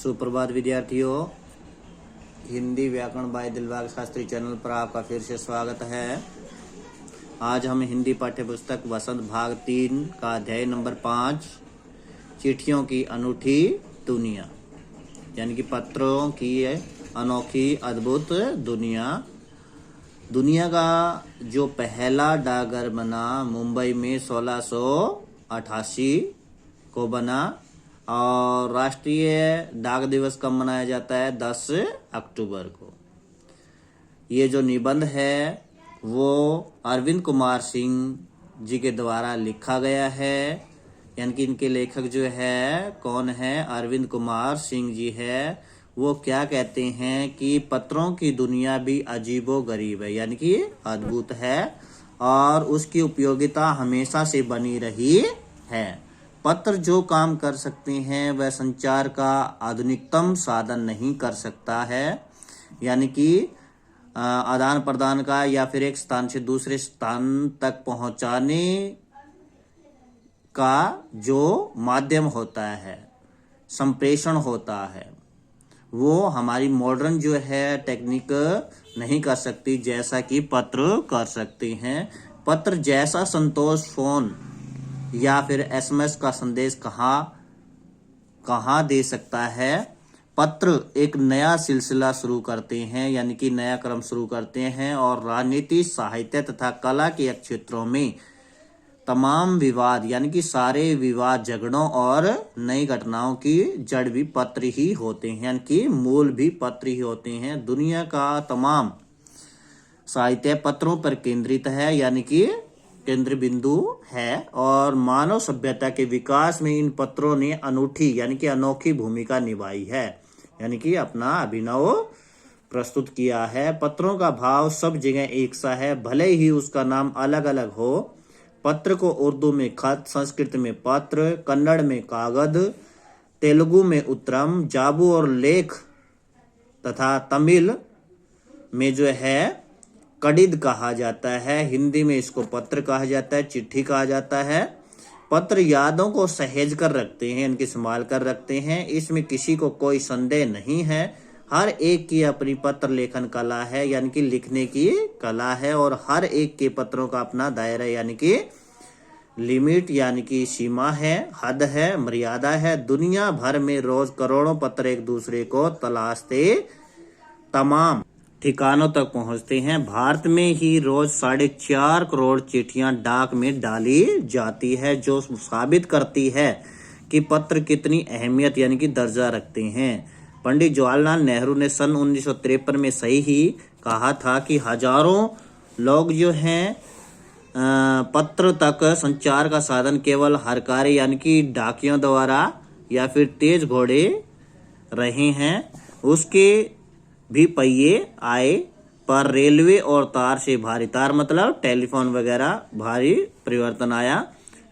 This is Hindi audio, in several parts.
सुप्रभात विद्यार्थियों, हिंदी व्याकरण बाय दिलबाग शास्त्री चैनल पर आपका फिर से स्वागत है। आज हम हिंदी पाठ्यपुस्तक वसंत भाग 3 का अध्याय नंबर 5 चिट्ठियों की अनूठी दुनिया यानी कि पत्रों की अनोखी अद्भुत दुनिया का जो पहला डाकघर बना मुंबई में 1688 को बना और राष्ट्रीय डाक दिवस कब मनाया जाता है? 10 अक्टूबर को। ये जो निबंध है वो अरविंद कुमार सिंह जी के द्वारा लिखा गया है, यानी कि इनके लेखक जो है कौन है? अरविंद कुमार सिंह जी है। वो क्या कहते हैं कि पत्रों की दुनिया भी अजीबो गरीब है, यानी कि अद्भुत है और उसकी उपयोगिता हमेशा से बनी रही है। पत्र जो काम कर सकते हैं वह संचार का आधुनिकतम साधन नहीं कर सकता है, यानी कि आदान प्रदान का या फिर एक स्थान से दूसरे स्थान तक पहुंचाने का जो माध्यम होता है, संप्रेषण होता है, वो हमारी मॉडर्न जो है टेक्निक नहीं कर सकती जैसा कि पत्र कर सकते हैं। पत्र जैसा संतोष फोन या फिर एसएमएस का संदेश कहाँ दे सकता है। पत्र एक नया सिलसिला शुरू करते हैं, यानी कि नया क्रम शुरू करते हैं और राजनीति, साहित्य तथा कला के क्षेत्रों में तमाम विवाद यानी कि सारे विवाद, झगड़ों और नई घटनाओं की जड़ भी पत्र ही होते हैं, यानी कि मूल भी पत्र ही होते हैं। दुनिया का तमाम साहित्य पत्रों पर केंद्रित है, यानी कि केंद्र बिंदु है और मानव सभ्यता के विकास में इन पत्रों ने अनूठी यानी कि अनोखी भूमिका निभाई है, यानी कि अपना अभिनव प्रस्तुत किया है। पत्रों का भाव सब जगह एक सा है, भले ही उसका नाम अलग अलग हो। पत्र को उर्दू में खत, संस्कृत में पत्र, कन्नड़ में कागद, तेलुगु में उत्तरम, जाबू और लेख तथा तमिल में जो है कड़िद कहा जाता है। हिंदी में इसको पत्र कहा जाता है, चिट्ठी कहा जाता है। पत्र यादों को सहेज कर रखते हैं, इनकी संभाल कर रखते हैं, इसमें किसी को कोई संदेह नहीं है। हर एक की अपनी पत्र लेखन कला है, यानी कि लिखने की कला है और हर एक के पत्रों का अपना दायरा यानी कि लिमिट यानी कि सीमा है, हद है, मर्यादा है। दुनिया भर में रोज करोड़ों पत्र एक दूसरे को तलाशते तमाम ठिकानों तक पहुंचते हैं। भारत में ही रोज 4.5 करोड़ चिट्ठियां डाक में डाली जाती है, जो साबित करती है कि पत्र कितनी अहमियत यानी कि दर्जा रखते हैं। पंडित जवाहरलाल नेहरू ने सन 1953 में सही ही कहा था कि हजारों लोग जो हैं पत्र तक संचार का साधन केवल हरकारे यानी कि डाकियों द्वारा या फिर तेज घोड़े रहे हैं। उसके भी पहिए आए पर रेलवे और तार से भारी, तार मतलब टेलीफोन वगैरह, भारी परिवर्तन आया।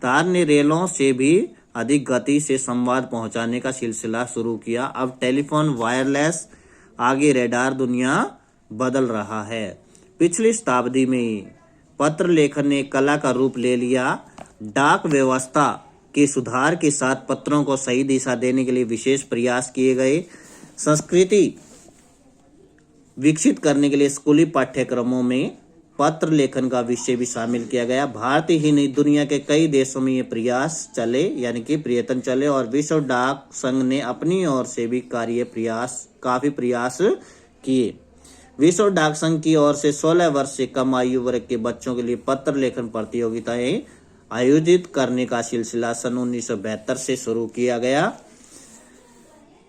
तार ने रेलों से भी अधिक गति से संवाद पहुंचाने का सिलसिला शुरू किया। अब टेलीफोन, वायरलेस, आगे रेडार, दुनिया बदल रहा है। पिछली शताब्दी में पत्र लेखन ने कला का रूप ले लिया। डाक व्यवस्था के सुधार के साथ पत्रों को सही दिशा देने के लिए विशेष प्रयास किए गए। संस्कृति विकसित करने के लिए स्कूली पाठ्यक्रमों में पत्र लेखन का विषय भी शामिल किया गया। भारत ही नहीं दुनिया के कई देशों में ये प्रयास चले यानी कि प्रयत्न चले और विश्व डाक संघ ने अपनी ओर से भी काफी प्रयास किए। विश्व डाक संघ की ओर से 16 वर्ष से कम आयु वर्ग के बच्चों के लिए पत्र लेखन प्रतियोगिताएं आयोजित करने का सिलसिला सन 1972 से शुरू किया गया।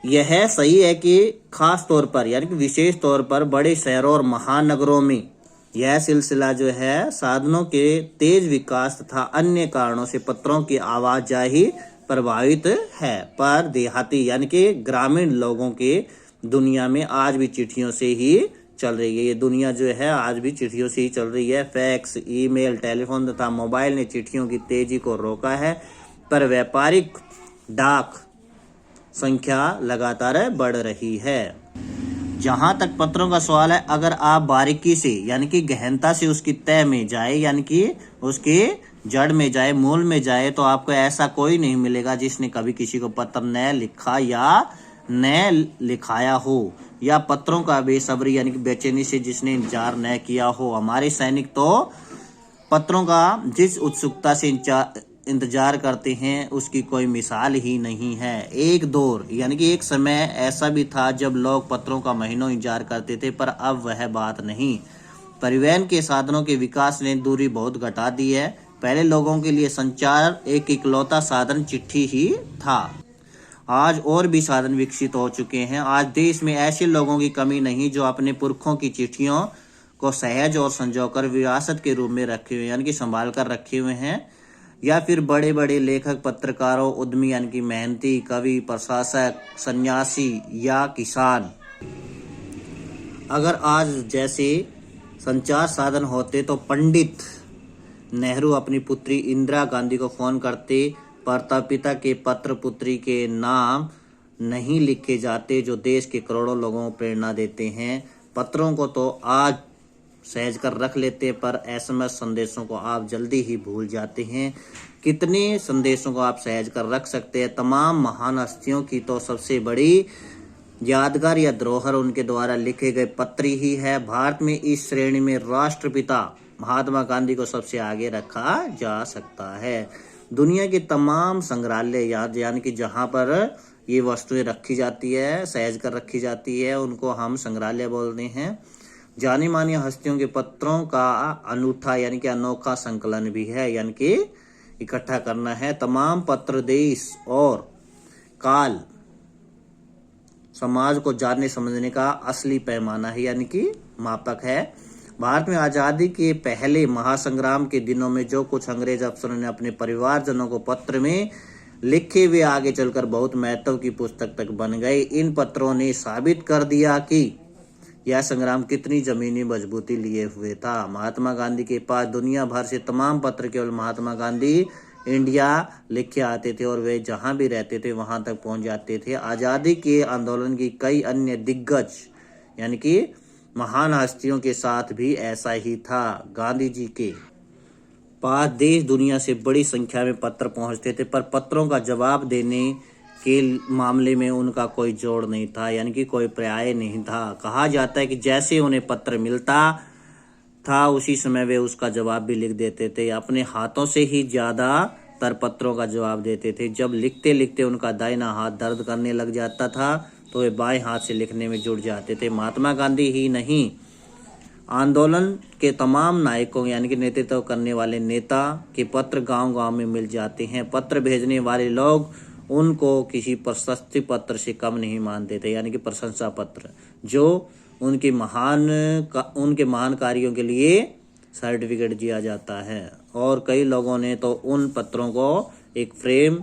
यह सही है कि खास तौर पर यानी कि विशेष तौर पर बड़े शहरों और महानगरों में यह सिलसिला जो है साधनों के तेज विकास तथा अन्य कारणों से पत्रों की आवाजाही प्रभावित है, पर देहाती यानी कि ग्रामीण लोगों के दुनिया में आज भी चिट्ठियों से ही चल रही है। ये दुनिया जो है आज भी चिट्ठियों से ही चल रही है। फैक्स, ईमेल, टेलीफोन तथा मोबाइल ने चिट्ठियों की तेजी को रोका है, पर व्यापारिक डाक संख्या लगातार बढ़ रही है। जहां तक पत्रों का सवाल है, अगर आप बारीकी से यानी कि गहनता से उसकी तह में जाए यानी कि उसके जड़ में जाए, मूल में जाए, तो आपको ऐसा कोई नहीं मिलेगा जिसने कभी किसी को पत्र न लिखा या न लिखाया हो, या पत्रों का बेसब्री यानी कि बेचैनी से जिसने इंतजार न किया हो। हमारे सैनिक तो पत्रों का जिस उत्सुकता से इंतजार करते हैं उसकी कोई मिसाल ही नहीं है। एक दौर यानी कि एक समय ऐसा भी था जब लोग पत्रों का महीनों इंतजार करते थे, पर अब वह बात नहीं। परिवहन के साधनों के विकास ने दूरी बहुत घटा दी है। पहले लोगों के लिए संचार एक इकलौता साधन चिट्ठी ही था। आज और भी साधन विकसित हो चुके हैं। आज देश में ऐसे लोगों की कमी नहीं जो अपने पुरखों की चिट्ठियों को सहज और संजोकर विरासत के रूप में रखे हुए यानी कि संभाल कर रखे हुए हैं, या फिर बड़े बड़े लेखक, पत्रकारों, उद्यमी यानी कि मेहनती, कवि, प्रशासक, सन्यासी या किसान। अगर आज जैसे संचार साधन होते तो पंडित नेहरू अपनी पुत्री इंदिरा गांधी को फोन करते, पिता के पत्र पुत्री के नाम नहीं लिखे जाते जो देश के करोड़ों लोगों को प्रेरणा देते हैं। पत्रों को तो आज सहज कर रख लेते, पर एसएमएस संदेशों को आप जल्दी ही भूल जाते हैं। कितने संदेशों को आप सहज कर रख सकते हैं। तमाम महान हस्तियों की तो सबसे बड़ी यादगार या धरोहर उनके द्वारा लिखे गए पत्र ही है। भारत में इस श्रेणी में राष्ट्रपिता महात्मा गांधी को सबसे आगे रखा जा सकता है। दुनिया के तमाम संग्रहालय यानी कि जहां पर ये वस्तुएं रखी जाती है, सहज कर रखी जाती है, उनको हम संग्रहालय बोलते हैं। जानी मानी हस्तियों के पत्रों का अनूठा यानी कि अनोखा संकलन भी है, यानी कि इकट्ठा करना है। तमाम पत्र देश और काल समाज को जानने समझने का असली पैमाना है, यानी कि मापक है। भारत में आजादी के पहले महासंग्राम के दिनों में जो कुछ अंग्रेज अफसरों ने अपने परिवारजनों को पत्र में लिखे, वे आगे चलकर बहुत महत्व की पुस्तक तक बन गए। इन पत्रों ने साबित कर दिया कि यह संग्राम कितनी जमीनी मजबूती लिए हुए था। महात्मा गांधी के पास दुनिया भर से तमाम पत्र केवल महात्मा गांधी इंडिया लिखे आते थे और वे जहां भी रहते थे वहां तक पहुंच जाते थे। आजादी के आंदोलन की कई अन्य दिग्गज यानी कि महान हस्तियों के साथ भी ऐसा ही था। गांधी जी के पास देश दुनिया से बड़ी संख्या में पत्र पहुंचते थे, पर पत्रों का जवाब देने के मामले में उनका कोई जोड़ नहीं था, यानी कि कोई पर्याय नहीं था। कहा जाता है कि जैसे उन्हें पत्र मिलता था उसी समय वे उसका जवाब भी लिख देते थे। अपने हाथों से ही ज्यादातर पत्रों का जवाब देते थे। जब लिखते लिखते उनका दाहिना हाथ दर्द करने लग जाता था तो वे बाएं हाथ से लिखने में जुट जाते थे। महात्मा गांधी ही नहीं, आंदोलन के तमाम नायकों यानी कि नेतृत्व करने वाले नेता के पत्र गांव-गांव में मिल जाते हैं। पत्र भेजने वाले लोग उनको किसी प्रशस्ति पत्र से कम नहीं मानते थे, यानी कि प्रशंसा पत्र, जो उनके महान कार्यों के लिए सर्टिफिकेट दिया जाता है। और कई लोगों ने तो उन पत्रों को एक फ्रेम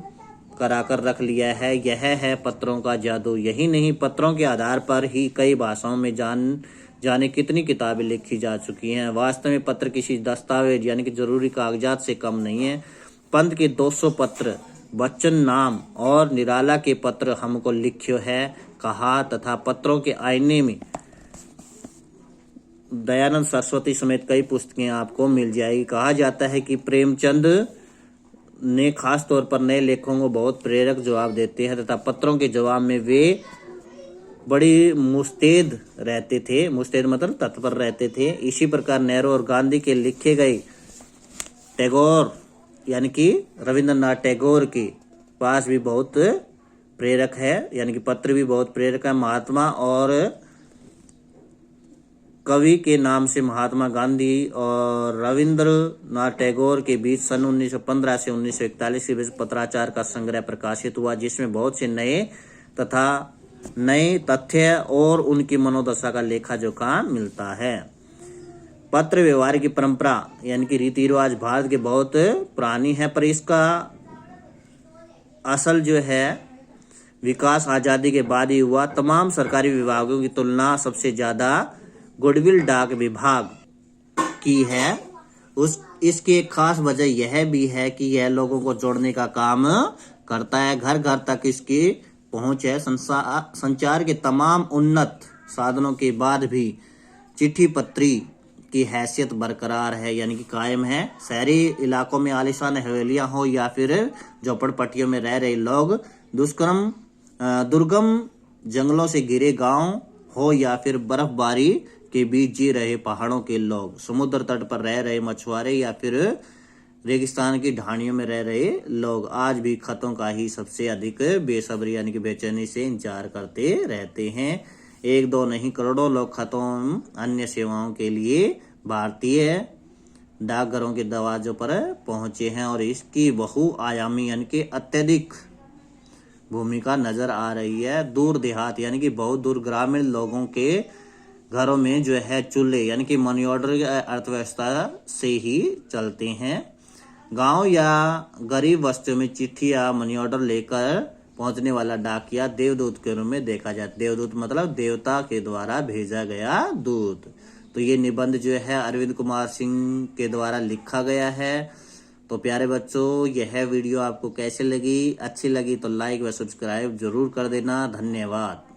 कराकर रख लिया है। यह है पत्रों का जादू। यही नहीं, पत्रों के आधार पर ही कई भाषाओं में जाने कितनी किताबें लिखी जा चुकी हैं। वास्तव में पत्र किसी दस्तावेज यानी कि जरूरी कागजात से कम नहीं है। पंत के 200 पत्र, बच्चन नाम और निराला के पत्र हमको लिख्यो है कहा, तथा पत्रों के आईने में दयानंद सरस्वती समेत कई पुस्तकें आपको मिल जाएगी। कहा जाता है कि प्रेमचंद ने खास तौर पर नए लेखकों को बहुत प्रेरक जवाब देते हैं, तथा पत्रों के जवाब में वे बड़ी मुस्तैद रहते थे। मुस्तैद मतलब तत्पर रहते थे। इसी प्रकार नेहरू और गांधी के लिखे गए टैगोर यानी कि रविंद्रनाथ टैगोर के पास भी बहुत प्रेरक है, यानी कि पत्र भी बहुत प्रेरक है। महात्मा और कवि के नाम से महात्मा गांधी और रविंद्रनाथ टैगोर के बीच सन 1915 से 1941 के बीच पत्राचार का संग्रह प्रकाशित हुआ, जिसमें बहुत से नए तथ्य और उनकी मनोदशा का लेखा जोखा मिलता है। पत्र व्यवहार की परंपरा यानी कि रीति रिवाज भारत के बहुत पुरानी है, पर इसका असल जो है विकास आजादी के बाद ही हुआ। तमाम सरकारी विभागों की तुलना सबसे ज्यादा गुडविल डाक विभाग की है। इसकी एक खास वजह यह भी है कि यह लोगों को जोड़ने का काम करता है। घर घर तक इसकी पहुंच है। संचार के तमाम उन्नत साधनों के बाद भी चिट्ठी पत्री की हैसियत बरकरार है, यानी कि कायम है। शहरी इलाकों में आलीशान हवेलियां हो या फिर झोपड़पट्टियों में रह रहे लोग दुर्गम जंगलों से घिरे गांव हो या फिर बर्फबारी के बीच जी रहे पहाड़ों के लोग, समुद्र तट पर रह रहे मछुआरे या फिर रेगिस्तान की ढाणियों में रह रहे लोग आज भी खतों का ही सबसे अधिक बेसब्री यानी कि बेचैनी से इंतजार करते रहते हैं। एक दो नहीं करोड़ों लोग खतों अन्य सेवाओं के लिए भारतीय डाकघरों के दरवाजों पर पहुंचे हैं और इसकी बहुआयामी यानी कि अत्यधिक भूमिका नजर आ रही है। दूर देहात यानी कि बहुत दूर ग्रामीण लोगों के घरों में जो है चूल्हे यानी कि मनी ऑर्डर अर्थव्यवस्था से ही चलते हैं। गांव या गरीब बस्तियों में चिट्ठी या मनी ऑर्डर लेकर पहुंचने वाला डाकिया देवदूत के रूप में देखा जाता है। देवदूत मतलब देवता के द्वारा भेजा गया दूत। तो ये निबंध जो है अरविंद कुमार सिंह के द्वारा लिखा गया है। तो प्यारे बच्चों, यह वीडियो आपको कैसे लगी? अच्छी लगी तो लाइक व सब्सक्राइब जरूर कर देना। धन्यवाद।